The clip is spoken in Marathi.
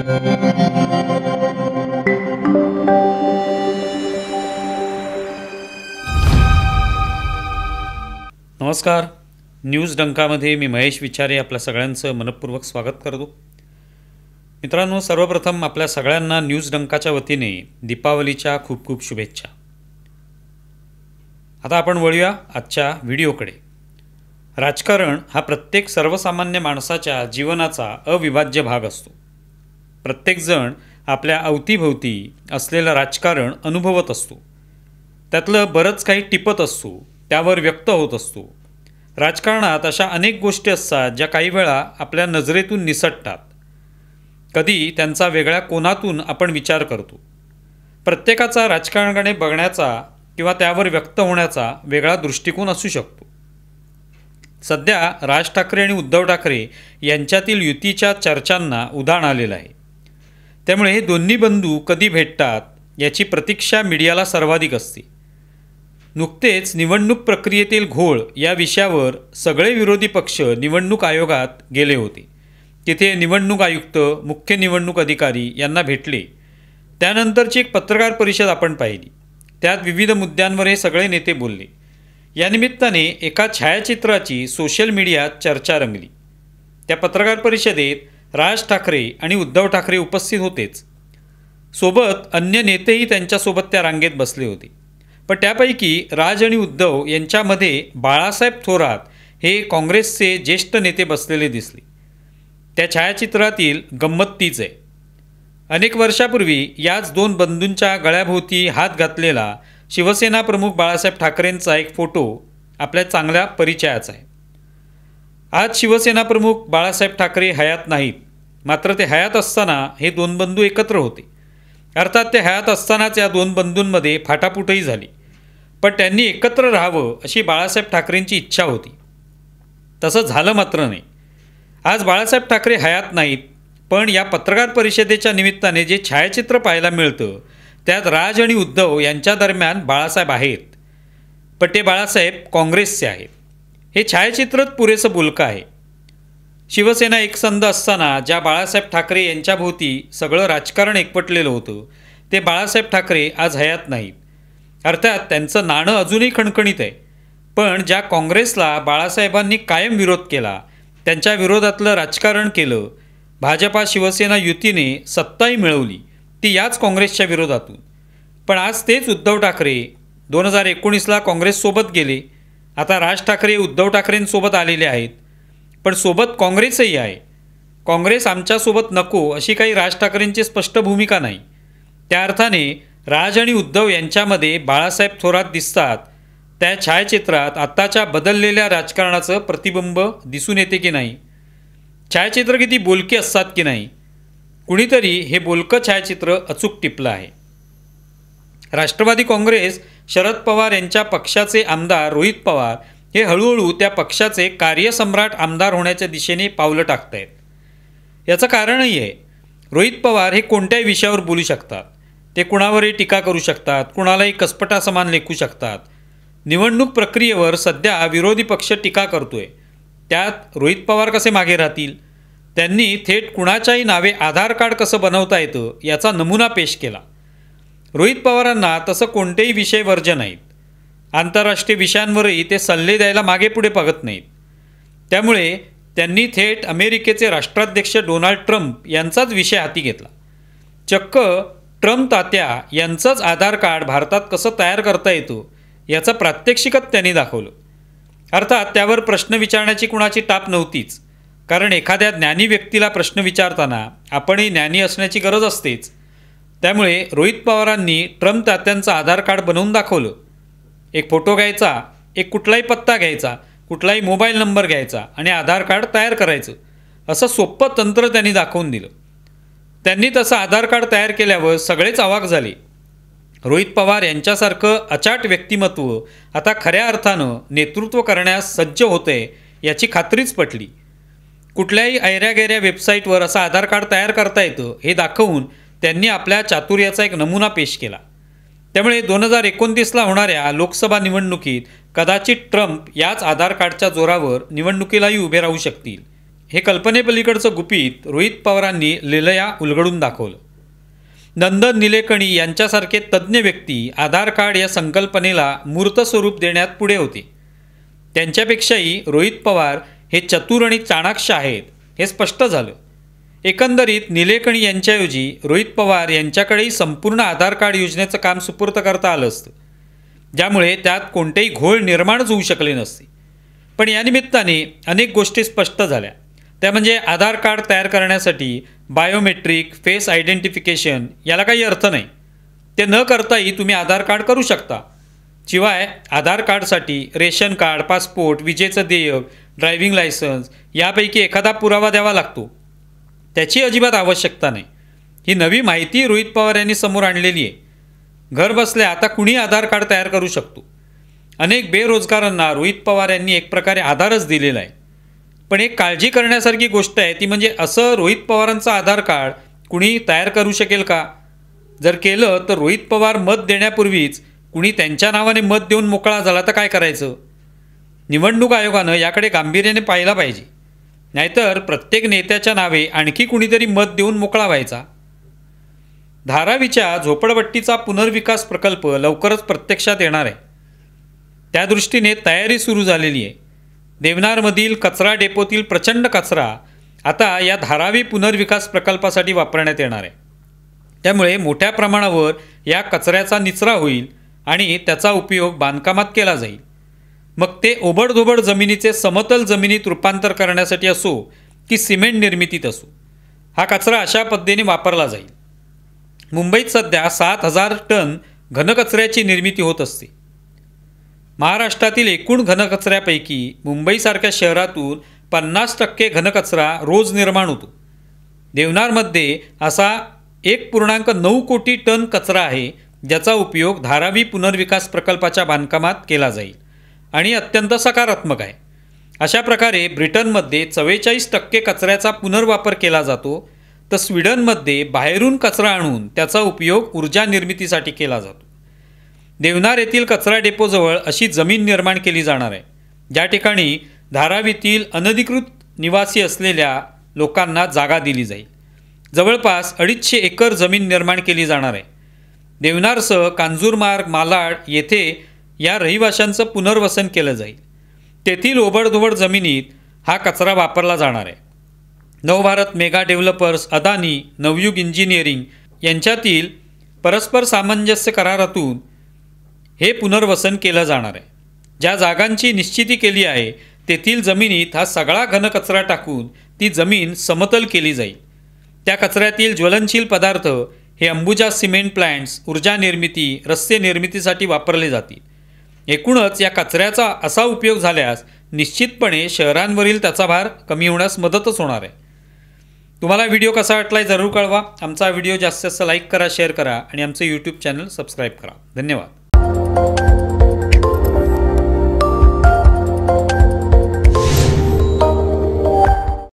नमस्कार. न्यूज डंकामध्ये मी महेश विचारे आपल्या सगळ्यांचं मनपूर्वक स्वागत करतो. मित्रांनो, सर्वप्रथम आपल्या सगळ्यांना न्यूज डंकाच्या वतीने दीपावलीच्या खूप खूप शुभेच्छा. आता आपण वळूया आजच्या व्हिडिओकडे. राजकारण हा प्रत्येक सर्वसामान्य माणसाच्या जीवनाचा अविभाज्य भाग असतो. प्रत्येकजण आपल्या अवतीभोवती असलेलं राजकारण अनुभवत असतो. त्यातलं बरंच काही टिपत असतो, त्यावर व्यक्त होत असतो. राजकारणात अशा अनेक गोष्टी असतात ज्या काही वेळा आपल्या नजरेतून निसटतात. कधी त्यांचा वेगळ्या कोनातून आपण विचार करतो. प्रत्येकाचा राजकारणाकडे बघण्याचा किंवा त्यावर व्यक्त होण्याचा वेगळा दृष्टिकोन असू शकतो. सध्या राज ठाकरे आणि उद्धव ठाकरे यांच्यातील युतीच्या चर्चांना उधाण आलेलं आहे. त्यामुळे हे दोन्ही बंधू कधी भेटतात याची प्रतीक्षा मीडियाला सर्वाधिक असते. नुकतेच निवडणूक प्रक्रियेतील घोळ या विषयावर सगळे विरोधी पक्ष निवडणूक आयोगात गेले होते. तिथे निवडणूक आयुक्त, मुख्य निवडणूक अधिकारी यांना भेटले. त्यानंतरची एक पत्रकार परिषद आपण पाहिली. त्यात विविध मुद्द्यांवर हे सगळे नेते बोलले. या निमित्ताने एका छायाचित्राची सोशल मीडियात चर्चा रंगली. त्या पत्रकार परिषदेत राज ठाकरे आणि उद्धव ठाकरे उपस्थित होतेच. सोबत अन्य नेतेही त्यांच्यासोबत त्या रांगेत बसले होते. पण त्यापैकी राज आणि उद्धव यांच्यामध्ये बाळासाहेब थोरात हे काँग्रेसचे ज्येष्ठ नेते बसलेले दिसले. त्या छायाचित्रातील गंमत तीच आहे. अनेक वर्षापूर्वी याच दोन बंधूंच्या गळ्याभोवती हात घातलेला शिवसेना प्रमुख बाळासाहेब ठाकरेंचा एक फोटो आपल्या चांगल्या परिचयाचा आहे. आज शिवसेना प्रमुख बाळासाहेब ठाकरे हयात नाहीत. मात्र ते हयात असताना हे दोन बंधू एकत्र होते. अर्थात ते हयात असतानाच या दोन बंधूंमध्ये फाटाफुटही झाली. पण त्यांनी एकत्र राहावं अशी बाळासाहेब ठाकरेंची इच्छा होती. तसं झालं मात्र नाही. आज बाळासाहेब ठाकरे हयात नाहीत. पण या पत्रकार परिषदेच्या निमित्ताने जे छायाचित्र पाहायला मिळतं त्यात राज आणि उद्धव यांच्या दरम्यान बाळासाहेब आहेत. पण ते बाळासाहेब काँग्रेसचे आहेत. हे छायाचित्रच पुरेसं बोलकं आहे. शिवसेना एकसंध असताना ज्या बाळासाहेब ठाकरे यांच्याभोवती सगळं राजकारण एकवटलेलं होतं ते बाळासाहेब ठाकरे आज हयात नाहीत. अर्थात त्यांचं नाणं अजूनही खणखणीत आहे. पण ज्या काँग्रेसला बाळासाहेबांनी कायम विरोध केला, त्यांच्या विरोधातलं राजकारण केलं, भाजपा शिवसेना युतीने सत्ताही मिळवली, ती याच काँग्रेसच्या विरोधातून. पण आज तेच उद्धव ठाकरे 2019ला काँग्रेससोबत गेले. आता राज ठाकरे उद्धव ठाकरेंसोबत आलेले आहेत. पण सोबत काँग्रेसही आहे. काँग्रेस आमच्यासोबत नको अशी काही राज ठाकरेंची स्पष्ट भूमिका नाही. त्या अर्थाने राज आणि उद्धव यांच्यामध्ये बाळासाहेब थोरात दिसतात. त्या छायाचित्रात आत्ताच्या बदललेल्या राजकारणाचं प्रतिबिंब दिसून येते की नाही? छायाचित्र किती बोलकी असतात की नाही? कुणीतरी हे बोलकं छायाचित्र अचूक टिपलं आहे. राष्ट्रवादी काँग्रेस शरद पवार यांच्या पक्षाचे आमदार रोहित पवार हे हळूहळू त्या पक्षाचे कार्यसम्राट आमदार होण्याच्या दिशेने पावलं टाकत आहेत. याचं कारणही आहे. रोहित पवार हे कोणत्याही विषयावर बोलू शकतात. ते कुणावरही टीका करू शकतात, कुणालाही कसपटासमान लेखू शकतात. निवडणूक प्रक्रियेवर सध्या विरोधी पक्ष टीका करतोय. त्यात रोहित पवार कसे मागे राहतील? त्यांनी थेट कुणाच्याही नावे आधार कार्ड कसं बनवता येतं याचा नमुना पेश केला. रोहित पवारांना तसं कोणतेही विषय वर्ज्य नाहीत. आंतरराष्ट्रीय विषयांवरही ते सल्ले द्यायला मागे पुढे बघत नाहीत. त्यामुळे त्यांनी थेट अमेरिकेचे राष्ट्राध्यक्ष डोनाल्ड ट्रम्प यांचाच विषय हाती घेतला. चक्क ट्रम्प तात्या यांचंच आधार कार्ड भारतात कसं तयार करता येतं याचं प्रात्यक्षिकच त्यांनी दाखवलं. अर्थात त्यावर प्रश्न विचारण्याची कुणाची टाप नव्हतीच. कारण एखाद्या ज्ञानी व्यक्तीला प्रश्न विचारताना आपणही ज्ञानी असण्याची गरज असतेच. त्यामुळे रोहित पवारांनी ट्रम्प तात्यांचं आधार कार्ड बनवून दाखवलं. एक फोटो घ्यायचा, एक कुठलाही पत्ता घ्यायचा, कुठलाही मोबाईल नंबर घ्यायचा आणि आधार कार्ड तयार करायचं, असं सोपं तंत्र त्यांनी दाखवून दिलं. त्यांनी तसं आधार कार्ड तयार केल्यावर सगळेच अवाक झाले. रोहित पवार यांच्यासारखं अचाट व्यक्तिमत्व आता खऱ्या अर्थानं नेतृत्व करण्यास सज्ज होते याची खात्रीच पटली. कुठल्याही ऐऱ्यागैऱ्या वेबसाईटवर असं आधार कार्ड तयार करता येतं हे दाखवून त्यांनी आपल्या चातुर्याचा एक नमुना पेश केला. त्यामुळे 2029ला होणाऱ्या लोकसभा निवडणुकीत कदाचित ट्रम्प याच आधार कार्डच्या जोरावर निवडणुकीलाही उभे राहू शकतील. हे कल्पनेपलीकडचं गुपित रोहित पवारांनी लीलया उलगडून दाखवलं. नंदन निलेकणी यांच्यासारखे तज्ज्ञ व्यक्ती आधार कार्ड या संकल्पनेला मूर्त स्वरूप देण्यात पुढे होते. त्यांच्यापेक्षाही रोहित पवार हे चतुर आणि चाणाक्ष आहेत हे स्पष्ट झालं. एकंदरीत निलेकणी यांच्याऐवजी रोहित पवार यांच्याकडेही संपूर्ण आधार कार्ड योजनेचं काम सुपूर्द करता आलं असतं, ज्यामुळे त्यात कोणतेही घोळ निर्माणच होऊ शकले नसते. पण या निमित्ताने अनेक गोष्टी स्पष्ट झाल्या. त्या म्हणजे आधार कार्ड तयार करण्यासाठी बायोमेट्रिक फेस आयडेंटिफिकेशन याला काही अर्थ नाही. ते न करताही तुम्ही आधार कार्ड करू शकता. शिवाय आधार कार्डसाठी रेशन कार्ड, पासपोर्ट, विजेचं देयक, ड्रायव्हिंग लायसन्स यापैकी एखादा पुरावा द्यावा लागतो. त्याची अजिबात आवश्यकता नाही. ही नवी माहिती रोहित पवार यांनी समोर आणलेली आहे. घर बसल्या आता कुणी आधार कार्ड तयार करू शकतो. अनेक बेरोजगारांना रोहित पवार यांनी एक प्रकारे आधारच दिलेला आहे. पण एक काळजी करण्यासारखी गोष्ट आहे ती म्हणजे असं रोहित पवारांचं आधार कार्ड कुणी तयार करू शकेल का? जर केलं तर रोहित पवार मत देण्यापूर्वीच कुणी त्यांच्या नावाने मत देऊन मोकळा झाला तर काय करायचं? निवडणूक आयोगानं याकडे गांभीर्याने पाहिला पाहिजे. नाहीतर प्रत्येक नेत्याच्या नावे आणखी कुणीतरी मत देऊन मोकळा व्हायचा. धारावीच्या झोपडपट्टीचा पुनर्विकास प्रकल्प लवकरच प्रत्यक्षात येणार आहे. त्या दृष्टीने तयारी सुरू झालेली आहे. देवनारमधील कचरा डेपोतील प्रचंड कचरा आता या धारावी पुनर्विकास प्रकल्पासाठी वापरण्यात येणार आहे. त्यामुळे मोठ्या प्रमाणावर या कचऱ्याचा निचरा होईल आणि त्याचा उपयोग बांधकामात केला जाईल. मग ते ओबडधोबड जमिनीचे समतल जमिनीत रूपांतर करण्यासाठी असो की सिमेंट निर्मितीत असो, हा कचरा अशा पद्धतीने वापरला जाईल. मुंबईत सध्या 7,000 टन घनकचऱ्याची निर्मिती होत असते. महाराष्ट्रातील एकूण घनकचऱ्यापैकी मुंबईसारख्या शहरातून 50% घनकचरा रोज निर्माण होतो. देवनारमध्ये असा 1.9 कोटी टन कचरा आहे, ज्याचा उपयोग धारावी पुनर्विकास प्रकल्पाच्या बांधकामात केला जाईल आणि अत्यंत सकारात्मक आहे. अशा प्रकारे ब्रिटनमध्ये 44% कचऱ्याचा पुनर्वापर केला जातो, तर स्वीडनमध्ये बाहेरून कचरा आणून त्याचा उपयोग ऊर्जा निर्मितीसाठी केला जातो. देवनार येथील कचरा डेपोजवळ अशी जमीन निर्माण केली जाणार आहे, ज्या ठिकाणी धारावीतील अनधिकृत निवासी असलेल्या लोकांना जागा दिली जाईल. जवळपास 250 एकर जमीन निर्माण केली जाणार आहे. देवनारसह कांजूरमार्ग, मालाड येथे या रहिवाशांचं पुनर्वसन केलं जाईल. तेथील ओबडधोबड जमिनीत हा कचरा वापरला जाणार आहे. नवभारत mega developers, Adani, Navyug engineering यांच्यातील परस्पर सामंजस्य करारातून हे पुनर्वसन केलं जाणार आहे. ज्या जागांची निश्चिती केली आहे तेथील जमिनीत हा सगळा घनकचरा टाकून ती जमीन समतल केली जाईल. त्या कचऱ्यातील ज्वलनशील पदार्थ हे अंबुजा सिमेंट प्लांट्स, ऊर्जा निर्मिती, रस्ते निर्मितीसाठी वापरले जातील. एकूणच या कचऱ्याचा असा उपयोग झाल्यास निश्चितपणे शहरांवरील त्याचा भार कमी होण्यास मदतच होणार आहे. तुम्हाला व्हिडिओ कसा वाटला जरूर कळवा. आमचा व्हिडिओ जास्तीत जास्त लाईक करा, शेअर करा आणि आमचं यूट्यूब चॅनल सबस्क्राईब करा. धन्यवाद.